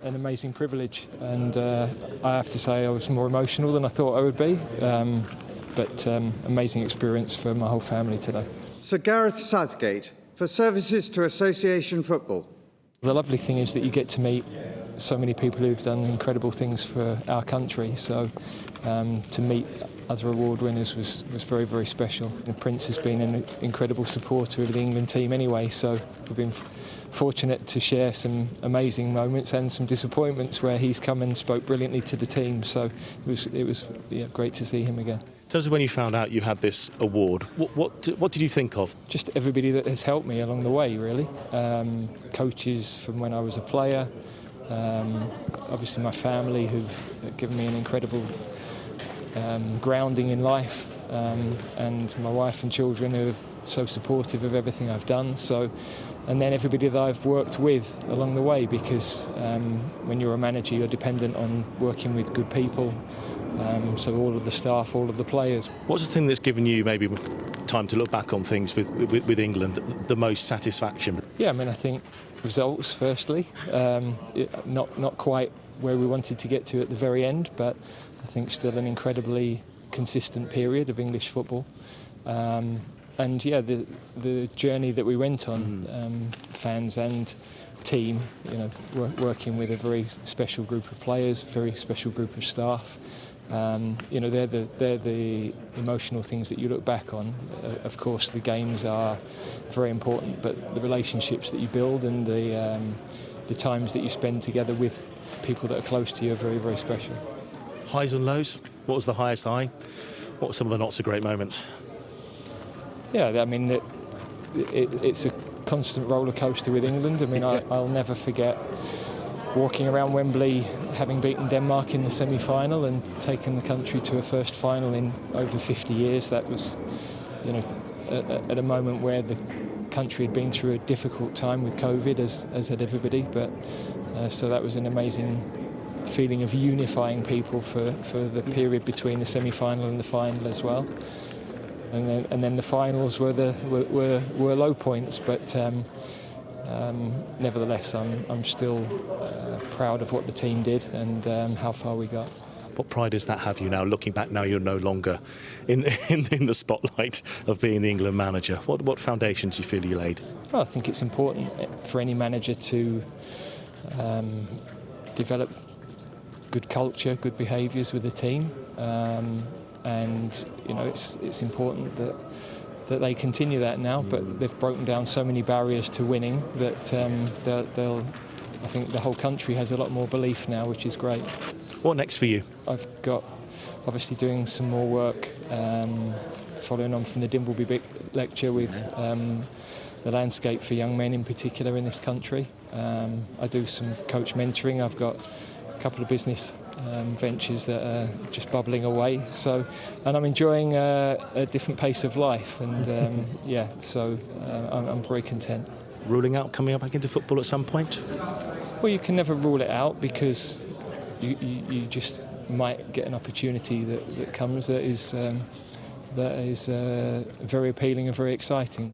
an amazing privilege, and I have to say I was more emotional than I thought I would be, but amazing experience for my whole family today. Sir Gareth Southgate, for services to Association Football. The lovely thing is that you get to meet so many people who've done incredible things for our country, so to meet other award winners was very, very special. The Prince has been an incredible supporter of the England team anyway, so we've been fortunate to share some amazing moments and some disappointments where he's come and spoke brilliantly to the team, so it was great to see him again. In terms of when you found out you had this award, what did you think of? Just everybody that has helped me along the way, really. Coaches from when I was a player, obviously my family who've given me an incredible grounding in life, and my wife and children who are so supportive of everything I've done. And then everybody that I've worked with along the way, because when you're a manager you're dependent on working with good people, so all of the staff, all of the players. What's the thing that's given you maybe time to look back on things with England, the most satisfaction? Yeah, I mean, I think results firstly, not quite where we wanted to get to at the very end, but I think still an incredibly consistent period of English football. And yeah, the journey that we went on, fans and team, working with a very special group of players, very special group of staff. They're the emotional things that you look back on. Of course, the games are very important, but the relationships that you build and the times that you spend together with people that are close to you are very, very special. Highs and lows. What was the highest high? What were some of the not so great moments? Yeah, I mean, it's a constant roller coaster with England. I mean, I'll never forget walking around Wembley, having beaten Denmark in the semi-final and taken the country to a first final in over 50 years. That was, at a moment where the country had been through a difficult time with COVID, as had everybody. But so that was an amazing feeling of unifying people for the period between the semi-final and the final as well. And then the finals were low points, but nevertheless, I'm still proud of what the team did and how far we got. What pride does that have you now? Looking back now, you're no longer in the spotlight of being the England manager. What foundations do you feel you laid? Well, I think it's important for any manager to develop good culture, good behaviours with the team. And it's important that they continue that now, but they've broken down so many barriers to winning that I think the whole country has a lot more belief now, which is great. What next for you? I've got obviously doing some more work, following on from the Dimbleby lecture with the landscape for young men in particular in this country. I do some coach mentoring. I've got a couple of business ventures that are just bubbling away. And I'm enjoying a different pace of life, and I'm very content. Ruling out coming back into football at some point? Well, you can never rule it out, because you just might get an opportunity that comes that is very appealing and very exciting.